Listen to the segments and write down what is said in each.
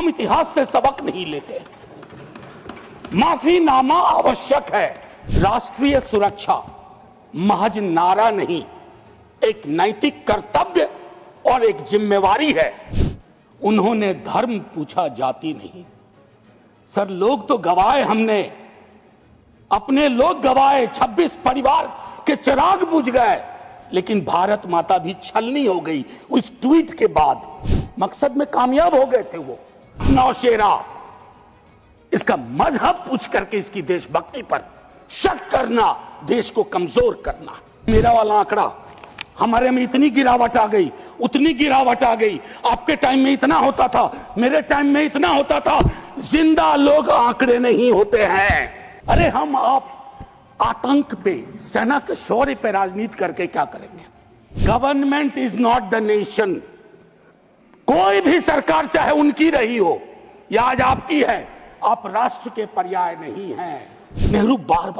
हम इतिहास से सबक नहीं लेते। माफीनामा आवश्यक है। राष्ट्रीय सुरक्षा महज नारा नहीं, एक नैतिक कर्तव्य और एक जिम्मेवारी है। उन्होंने धर्म पूछा, जाति नहीं। सर, लोग तो गवाए, हमने अपने लोग गवाए, 26 परिवार के चिराग बुझ गए, लेकिन भारत माता भी छलनी हो गई उस ट्वीट के बाद। मकसद में कामयाब हो गए थे वो। नौशेरा, इसका मजहब पूछ करके इसकी देशभक्ति पर शक करना, देश को कमजोर करना। मेरा वाला आंकड़ा, हमारे में इतनी गिरावट आ गई, उतनी गिरावट आ गई। आपके टाइम में इतना होता था, मेरे टाइम में इतना होता था। जिंदा लोग आंकड़े नहीं होते हैं। अरे हम आप आतंक पे, सेना के शौर्य पे राजनीति करके क्या करेंगे? Government is not the nation. कोई भी सरकार चाहे उनकी रही हो या आज आपकी है, आप राष्ट्र के पर्याय नहीं हैं। नेहरू बार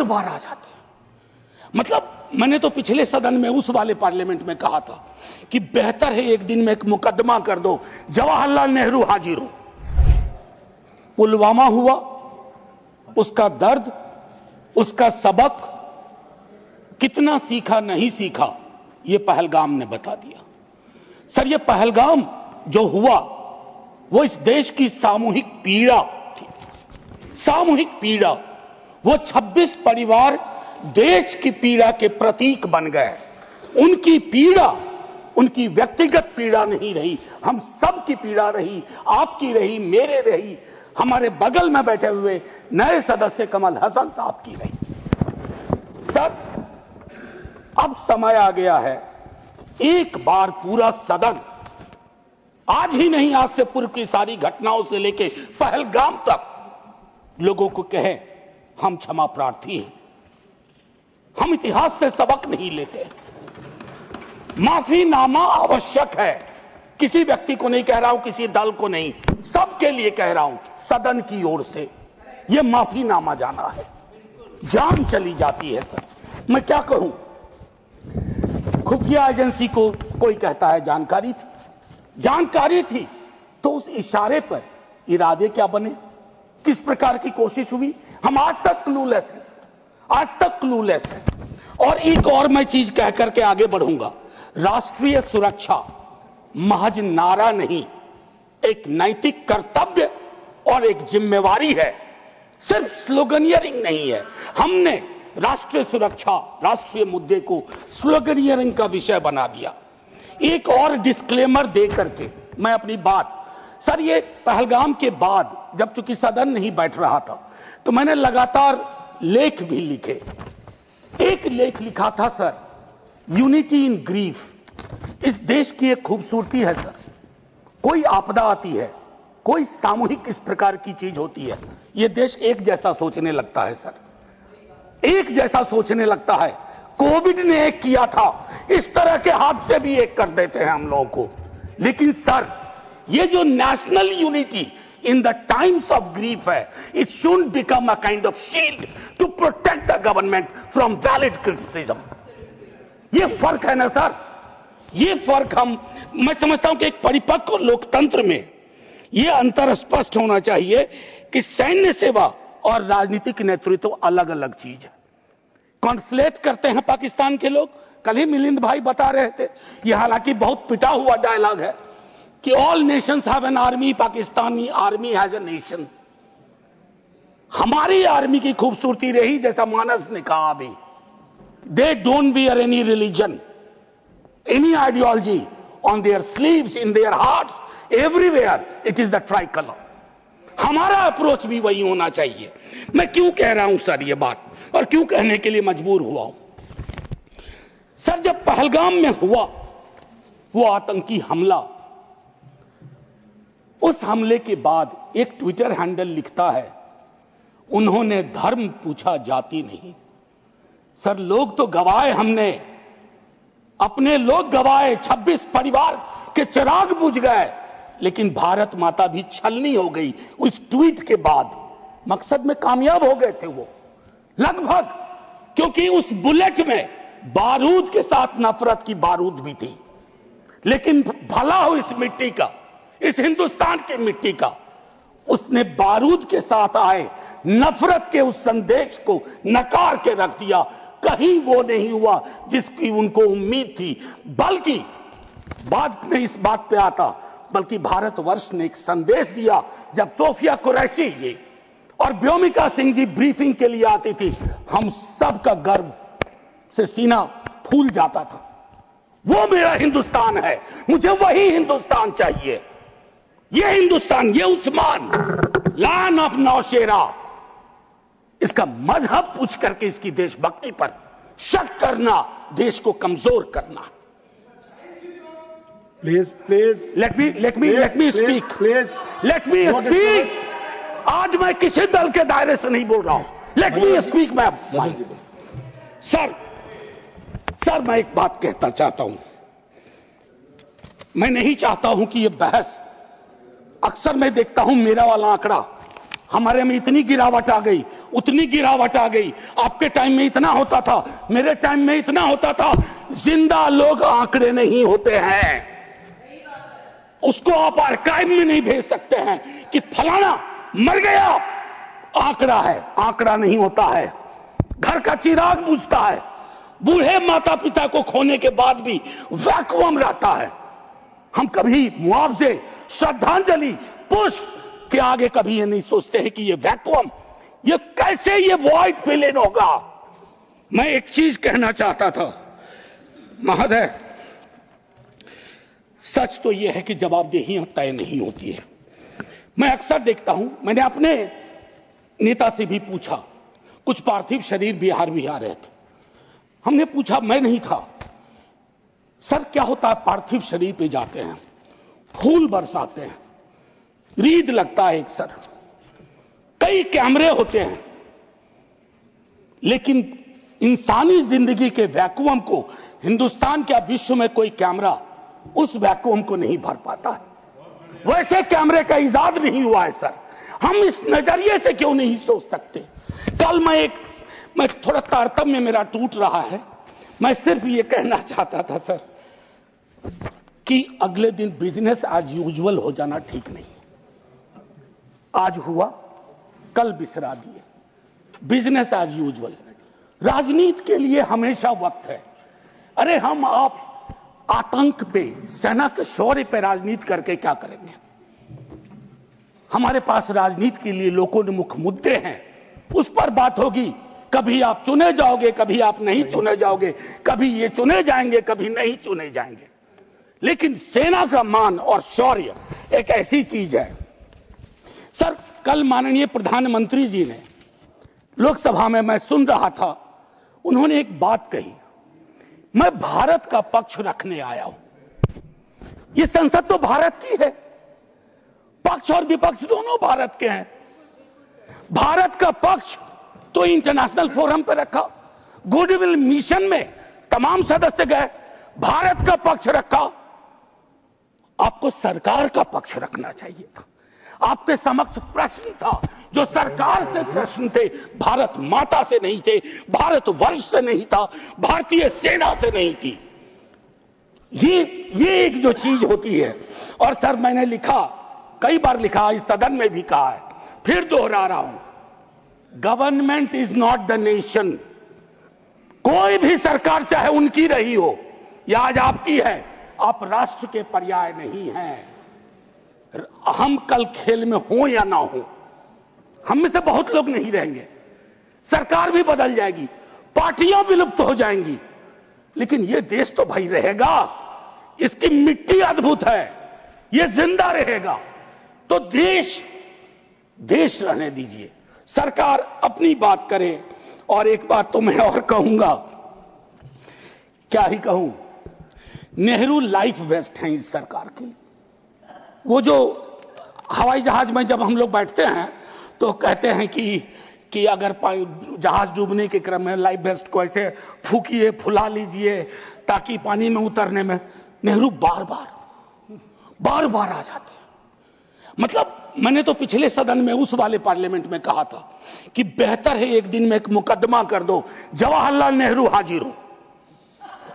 बार आ जाते हैं। मतलब मैंने तो पिछले सदन में, उस वाले पार्लियामेंट में कहा था कि बेहतर है एक दिन में एक मुकदमा कर दो, जवाहरलाल नेहरू हाजिर हो। पुलवामा हुआ, उसका दर्द, उसका सबक कितना सीखा नहीं सीखा, यह पहलगाम ने बता दिया। सर, यह पहलगाम जो हुआ वो इस देश की सामूहिक पीड़ा थी। सामूहिक पीड़ा, वो 26 परिवार देश की पीड़ा के प्रतीक बन गए। उनकी पीड़ा उनकी व्यक्तिगत पीड़ा नहीं रही, हम सब की पीड़ा रही। आपकी रही, मेरे रही, हमारे बगल में बैठे हुए नए सदस्य कमल हसन साहब की रही। सर, अब समय आ गया है, एक बार पूरा सदन, आज ही नहीं, आज से पूर्व की सारी घटनाओं से लेके पहलगाम तक, लोगों को कहे हम क्षमा प्रार्थी हैं। हम इतिहास से सबक नहीं लेते। माफीनामा आवश्यक है। किसी व्यक्ति को नहीं कह रहा हूं, किसी दल को नहीं, सबके लिए कह रहा हूं, सदन की ओर से यह माफीनामा जाना है। जान चली जाती है। सर, मैं क्या कहूं? खुफिया एजेंसी को कोई कहता है जानकारी थी, तो उस इशारे पर इरादे क्या बने, किस प्रकार की कोशिश हुई, हम आज तक क्लूलेस हैं। आज तक क्लूलेस है। और एक और मैं चीज कह करके आगे बढ़ूंगा। राष्ट्रीय सुरक्षा महज नारा नहीं, एक नैतिक कर्तव्य और एक जिम्मेवारी है। सिर्फ स्लोगनियरिंग नहीं है। हमने राष्ट्रीय सुरक्षा, राष्ट्रीय मुद्दे को स्लोगनियरिंग का विषय बना दिया। एक और डिस्क्लेमर दे करके मैं अपनी बात, सर, ये पहलगाम के बाद जब चूंकि सदन नहीं बैठ रहा था, तो मैंने लगातार लेख भी लिखे। एक लेख लिखा था, सर, यूनिटी इन ग्रीफ। इस देश की एक खूबसूरती है सर, कोई आपदा आती है, कोई सामूहिक इस प्रकार की चीज होती है, यह देश एक जैसा सोचने लगता है। सर, एक जैसा सोचने लगता है। कोविड ने एक किया था, इस तरह के हादसे भी एक कर देते हैं हम लोगों को। लेकिन सर, ये जो national unity in the times of grief है, it shouldn't become a kind of shield to protect the government from valid criticism. ये फर्क है ना सर, ये फर्क मैं समझता हूं कि एक परिपक्व लोकतंत्र में ये अंतर स्पष्ट होना चाहिए कि सैन्य सेवा और राजनीतिक नेतृत्व अलग अलग चीज है। कॉन्फ्लेट करते हैं पाकिस्तान के लोग। कल ही मिलिंद भाई बता रहे थे, यह हालांकि बहुत पिटा हुआ डायलॉग है कि all Nations have an army, Pakistani army has a nation. हमारी आर्मी की खूबसूरती रही, जैसा मानस ने कहा अभी, they don't wear any religion, any ideology on their sleeves, in their hearts, everywhere it is the try colour. हमारा अप्रोच भी वही होना चाहिए। मैं क्यों कह रहा हूं सर ये बात, और क्यों कहने के लिए मजबूर हुआ हूं? सर, जब पहलगाम में हुआ वो आतंकी हमला, उस हमले के बाद एक ट्विटर हैंडल लिखता है, उन्होंने धर्म पूछा, जाति नहीं। सर, लोग तो गवाए, हमने अपने लोग गवाए, 26 परिवार के चिराग बुझ गए, लेकिन भारत माता भी छलनी हो गई उस ट्वीट के बाद। मकसद में कामयाब हो गए थे वो लगभग, क्योंकि उस बुलेट में बारूद के साथ नफरत की बारूद भी थी। लेकिन भला हो इस मिट्टी का, इस हिंदुस्तान की मिट्टी का, उसने बारूद के साथ आए नफरत के उस संदेश को नकार के रख दिया। कहीं वो नहीं हुआ जिसकी उनको उम्मीद थी। बल्कि बाद में इस बात पे आता, बल्कि भारतवर्ष ने एक संदेश दिया। जब सोफिया कुरैशी ये और व्योमिका सिंह जी ब्रीफिंग के लिए आती थी, हम सब का गर्व से सीना फूल जाता था। वो मेरा हिंदुस्तान है, मुझे वही हिंदुस्तान चाहिए। ये हिंदुस्तान, ये उस्मान, लैंड ऑफ नौशेरा, इसका मजहब पूछ करके इसकी देशभक्ति पर शक करना देश को कमजोर करना। Please let me speak। आज मैं किसी दल के दायरे से नहीं बोल रहा हूं। Let me speak. सर मैं एक बात कहना चाहता हूं। मैं नहीं चाहता हूं कि यह बहस, अक्सर मैं देखता हूं मेरा वाला आंकड़ा, हमारे में इतनी गिरावट आ गई, उतनी गिरावट आ गई, आपके टाइम में इतना होता था, मेरे टाइम में इतना होता था। जिंदा लोग आंकड़े नहीं होते हैं, उसको आप आर्काइव में नहीं भेज सकते हैं कि फलाना मर गया। आंकड़ा है, आंकड़ा नहीं होता है। घर का चिराग बुझता है, बूढ़े माता पिता को खोने के बाद भी वैक्यूम रहता है। हम कभी मुआवजे, श्रद्धांजलि, पुष्प के आगे कभी ये नहीं सोचते हैं कि ये वैक्यूम, ये कैसे ये वॉइड फिल इन होगा। मैं एक चीज कहना चाहता था महोदय, सच तो यह है कि जवाबदेही तय नहीं होती है। मैं अक्सर देखता हूं, मैंने अपने नेता से भी पूछा, कुछ पार्थिव शरीर बिहार भी आ रहे थे, हमने पूछा, मैं नहीं था, सर क्या होता है पार्थिव शरीर पे जाते हैं, फूल बरसाते हैं, रीद लगता है एक सर, कई कैमरे होते हैं, लेकिन इंसानी जिंदगी के वैक्यूम को हिंदुस्तान क्या विश्व में कोई कैमरा उस वैक्यूम को नहीं भर पाता है। वैसे कैमरे का इजाद नहीं हुआ है सर। हम इस नजरिए से क्यों नहीं सोच सकते। कल मैं थोड़ा तारतम्य मेरा टूट रहा है, मैं सिर्फ ये कहना चाहता था सर कि अगले दिन बिजनेस आज यूजुअल हो जाना ठीक नहीं। आज हुआ, कल बिसरा दिए, बिजनेस आज यूजुअल। राजनीति के लिए हमेशा वक्त है। अरे हम आप आतंक पे, सेना के शौर्य पे राजनीति करके क्या करेंगे। हमारे पास राजनीति के लिए लोकोन्मुख मुद्दे हैं, उस पर बात होगी। कभी आप चुने जाओगे, कभी आप नहीं चुने जाओगे, कभी ये चुने जाएंगे, कभी नहीं चुने जाएंगे। लेकिन सेना का मान और शौर्य एक ऐसी चीज है। सर कल माननीय प्रधानमंत्री जी ने लोकसभा में, मैं सुन रहा था, उन्होंने एक बात कही, मैं भारत का पक्ष रखने आया हूं। यह संसद तो भारत की है, पक्ष और विपक्ष दोनों भारत के हैं। भारत का पक्ष तो इंटरनेशनल फोरम पर रखा, गुडविल मिशन में तमाम सदस्य गए, भारत का पक्ष रखा। आपको सरकार का पक्ष रखना चाहिए था। आपके समक्ष प्रश्न था, जो सरकार से प्रश्न थे, भारत माता से नहीं थे, भारत वर्ष से नहीं था, भारतीय सेना से नहीं थी। ये एक जो चीज होती है। और सर मैंने लिखा, कई बार लिखा, इस सदन में भी कहा है, फिर दोहरा रहा हूं, government is not the nation. कोई भी सरकार चाहे उनकी रही हो या आज आपकी है, आप राष्ट्र के पर्याय नहीं हैं। हम कल खेल में हो या ना हो, हम में से बहुत लोग नहीं रहेंगे, सरकार भी बदल जाएगी, पार्टियां विलुप्त हो जाएंगी, लेकिन यह देश तो भाई रहेगा। इसकी मिट्टी अद्भुत है, यह जिंदा रहेगा। तो देश रहने दीजिए, सरकार अपनी बात करे। और एक बात तो मैं और कहूंगा, क्या ही कहूं, नेहरू लाइफ वेस्ट हैं इस सरकार के लिए। वो जो हवाई जहाज में जब हम लोग बैठते हैं तो कहते हैं कि अगर जहाज डूबने के क्रम में लाइफ वेस्ट को ऐसे फूकिए, फुला लीजिए ताकि पानी में उतरने में, नेहरू बार बार आ जाते हैं। मतलब मैंने तो पिछले सदन में, उस वाले पार्लियामेंट में कहा था कि बेहतर है एक दिन में एक मुकदमा कर दो, जवाहरलाल नेहरू हाजिर हो,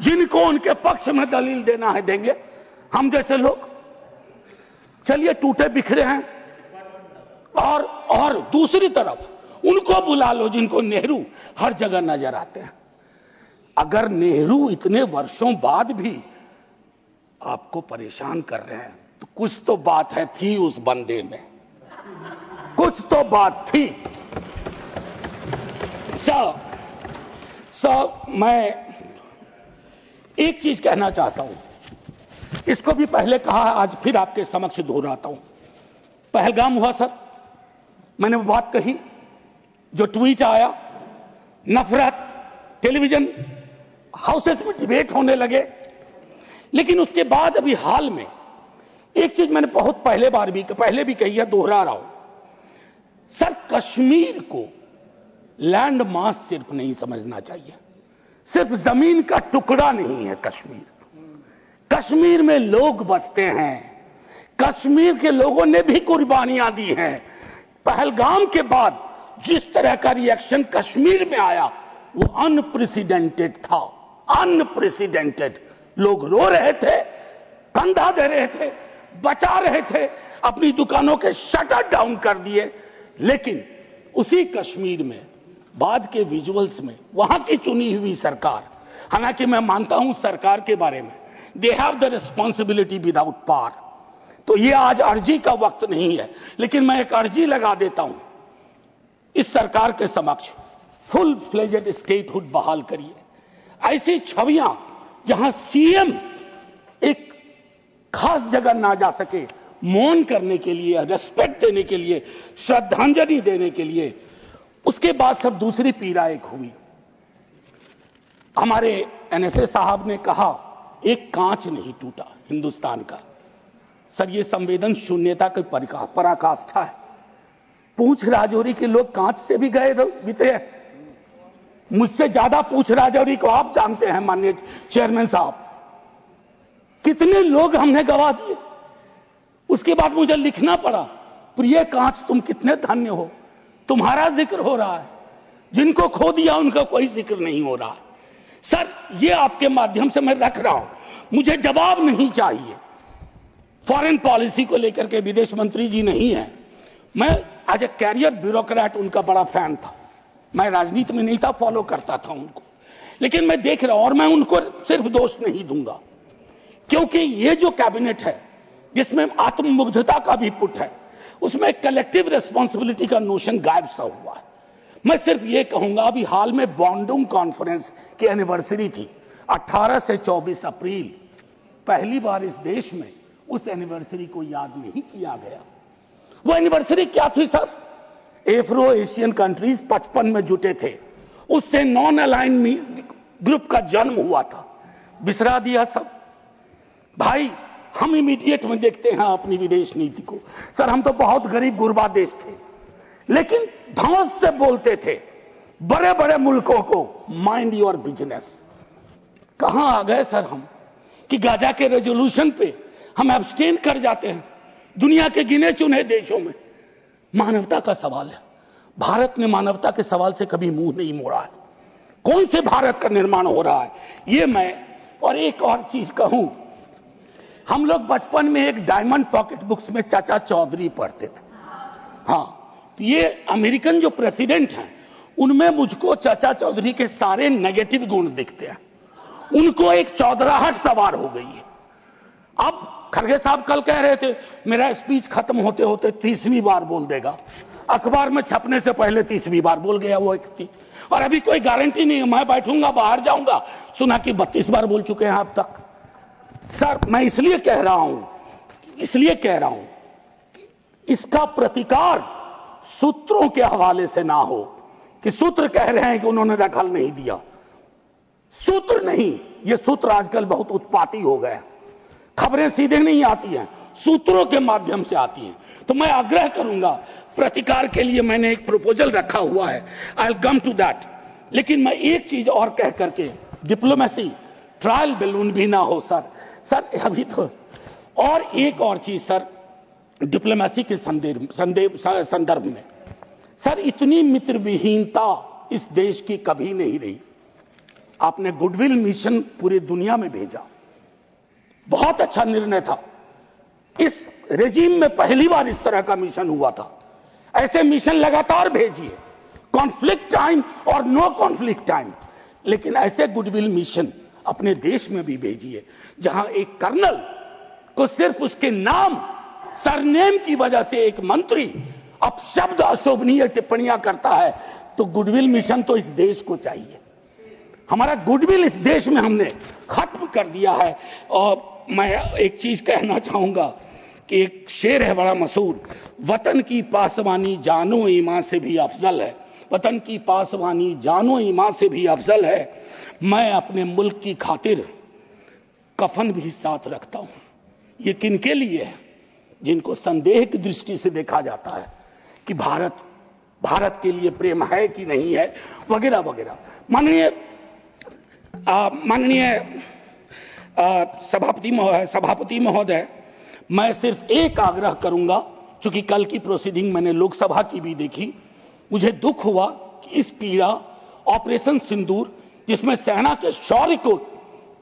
जिनको उनके पक्ष में दलील देना है देंगे, हम जैसे लोग। चलिए टूटे बिखरे हैं, और दूसरी तरफ उनको बुला लो जिनको नेहरू हर जगह नजर आते हैं। अगर नेहरू इतने वर्षों बाद भी आपको परेशान कर रहे हैं तो कुछ तो बात है, थी उस बंदे में, कुछ तो बात थी। मैं एक चीज कहना चाहता हूं, इसको भी पहले कहा, आज फिर आपके समक्ष दोहराता हूं। पहलगाम हुआ सर, मैंने वो बात कही, जो ट्वीट आया, नफरत, टेलीविजन हाउसेस में डिबेट होने लगे। लेकिन उसके बाद अभी हाल में एक चीज मैंने बहुत पहले भी कही है, दोहरा रहा हूं सर, कश्मीर को लैंड मास सिर्फ नहीं समझना चाहिए, सिर्फ जमीन का टुकड़ा नहीं है कश्मीर। कश्मीर में लोग बसते हैं, कश्मीर के लोगों ने भी कुर्बानियां दी हैं। पहलगाम के बाद जिस तरह का रिएक्शन कश्मीर में आया वो अनप्रेसिडेंटेड था, अनप्रेसिडेंटेड। लोग रो रहे थे, कंधा दे रहे थे, बचा रहे थे, अपनी दुकानों के शटर डाउन कर दिए। लेकिन उसी कश्मीर में बाद के विजुअल्स में वहां की चुनी हुई सरकार, हालांकि मैं मानता हूं सरकार के बारे में, they have the responsibility without power, तो ये आज अर्जी का वक्त नहीं है, लेकिन मैं एक अर्जी लगा देता हूं इस सरकार के समक्ष, फुल फ्लेजेड स्टेटहुड बहाल करिए। ऐसी छवियां जहां सीएम एक खास जगह ना जा सके, मौन करने के लिए, रेस्पेक्ट देने के लिए, श्रद्धांजलि देने के लिए। उसके बाद सब दूसरी पीड़ा एक हुई, हमारे एनएसए साहब ने कहा एक कांच नहीं टूटा हिंदुस्तान का। सर ये संवेदन शून्यता की पराकाष्ठा है। पूंछ राजौरी के लोग कांच से भी गए बीते हैं। मुझसे ज्यादा पूंछ राजौरी को आप जानते हैं माननीय चेयरमैन साहब, कितने लोग हमने गवा दिए। उसके बाद मुझे लिखना पड़ा, प्रिय कांच तुम कितने धन्य हो, तुम्हारा जिक्र हो रहा है, जिनको खो दिया उनका कोई जिक्र नहीं हो रहा। सर ये आपके माध्यम से मैं रख रहा हूं, मुझे जवाब नहीं चाहिए। फॉरेन पॉलिसी को लेकर के विदेश मंत्री जी नहीं है, मैं एज ए कैरियर ब्यूरोक्रेट उनका बड़ा फैन था। मैं राजनीति में नहीं था, फॉलो करता था उनको, लेकिन मैं देख रहा हूं और मैं उनको सिर्फ दोष नहीं दूंगा, क्योंकि ये जो कैबिनेट है जिसमें आत्ममुग्धता का भी पुट है, उसमें कलेक्टिव रिस्पॉन्सिबिलिटी का नोशन गायब सा हुआ है। मैं सिर्फ ये कहूंगा, अभी हाल में बॉन्डुंग कॉन्फ्रेंस की एनिवर्सरी थी, 18 से 24 अप्रैल, पहली बार इस देश में उस एनिवर्सरी को याद नहीं किया गया। वो एनिवर्सरी क्या थी सर? एफ्रो एशियन कंट्रीज 55 में जुटे थे, उससे नॉन अलाइन ग्रुप का जन्म हुआ था, बिसरा दिया सब। भाई हम इमीडिएट में देखते हैं अपनी विदेश नीति को। सर हम तो बहुत गरीब गुरबा देश थे, लेकिन धौंस से बोलते थे बड़े बड़े मुल्कों को, माइंड योर बिजनेस। कहां आ गए सर हम कि गाजा के रेजोल्यूशन पे हम एब्सटेन कर जाते हैं दुनिया के गिने चुने देशों में। मानवता का सवाल है, भारत ने मानवता के सवाल से कभी मुंह नहीं मोड़ा है। कौन से भारत का निर्माण हो रहा है ये मैं, और एक और चीज कहूं, हम लोग बचपन में एक डायमंड पॉकेट बुक्स में चाचा चौधरी पढ़ते थे। हाँ, ये अमेरिकन जो प्रेसिडेंट हैं उनमें मुझको चाचा चौधरी के सारे नेगेटिव गुण दिखते हैं, उनको एक चौधराहट सवार हो गई है। अब खड़गे साहब कल कह रहे थे मेरा स्पीच खत्म होते होते 30वीं बार बोल देगा, अखबार में छपने से पहले 30वीं बार बोल गया वो व्यक्ति, और अभी कोई गारंटी नहीं है, मैं बैठूंगा बाहर जाऊंगा सुना कि 32 बार बोल चुके हैं अब तक। सर मैं इसलिए कह रहा हूं कि इसका प्रतिकार सूत्रों के हवाले से ना हो कि सूत्र कह रहे हैं कि उन्होंने दखल नहीं दिया। सूत्र नहीं, ये सूत्र आजकल बहुत उत्पाती हो गए, खबरें सीधे नहीं आती हैं, सूत्रों के माध्यम से आती हैं। तो मैं आग्रह करूंगा, प्रतिकार के लिए मैंने एक प्रपोजल रखा हुआ है, I will come to that. लेकिन मैं एक चीज और कह करके, डिप्लोमेसी ट्रायल बैलून भी ना हो सर। सर अभी तो और एक और चीज सर, डिप्लोमेसी के संदर्भ में सर, इतनी मित्र विहीनता इस देश की कभी नहीं रही। आपने गुडविल मिशन पूरी दुनिया में भेजा, बहुत अच्छा निर्णय था। इस रेजिम में पहली बार इस तरह का मिशन हुआ था। ऐसे मिशन लगातार भेजिए, कॉन्फ्लिक्ट टाइम और नो कॉन्फ्लिक्ट टाइम, लेकिन ऐसे गुडविल मिशन अपने देश में भी भेजिए जहां एक कर्नल को सिर्फ उसके नाम सरनेम की वजह से एक मंत्री अपशब्द अशोभनीय टिप्पणियां करता है। तो गुडविल मिशन तो इस देश को चाहिए। हमारा गुडविल इस देश में हमने खत्म कर दिया है। और मैं एक चीज कहना चाहूंगा कि एक शेर है बड़ा मशहूर, वतन की पासवानी जानो ईमान से भी अफजल है। वतन की पासवानी जानो ईमान से भी अफजल है। मैं अपने मुल्क की खातिर कफन भी साथ रखता हूं। ये किनके लिए है? जिनको संदेह की दृष्टि से देखा जाता है कि भारत के लिए प्रेम है कि नहीं है, वगैरह वगैरह। माननीय सभापति महोदय, मैं सिर्फ एक आग्रह करूंगा, चूंकि कल की प्रोसीडिंग मैंने लोकसभा की भी देखी, मुझे दुख हुआ कि इस पीड़ा ऑपरेशन सिंदूर, जिसमें सेना के शौर्य को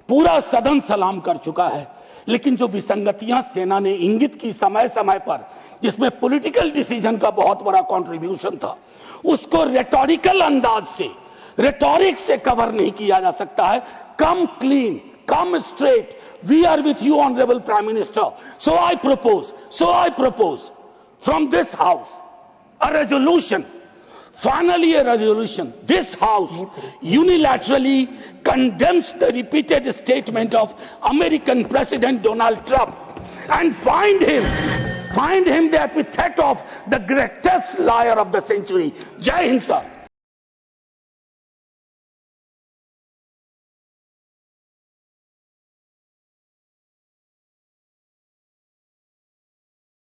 पूरा सदन सलाम कर चुका है, लेकिन जो विसंगतियां सेना ने इंगित की समय समय पर, जिसमें पॉलिटिकल डिसीजन का बहुत बड़ा कंट्रीब्यूशन था, उसको रेटोरिकल अंदाज से, रेटोरिक से कवर नहीं किया जा सकता है। Come clean, come straight, we are with you honourable prime minister. So I propose from this house a resolution, finally a resolution. This house unilaterally condemns the repeated statement of American President Donald Trump and find him the epithet of the greatest liar of the century. Jai Hind, sir.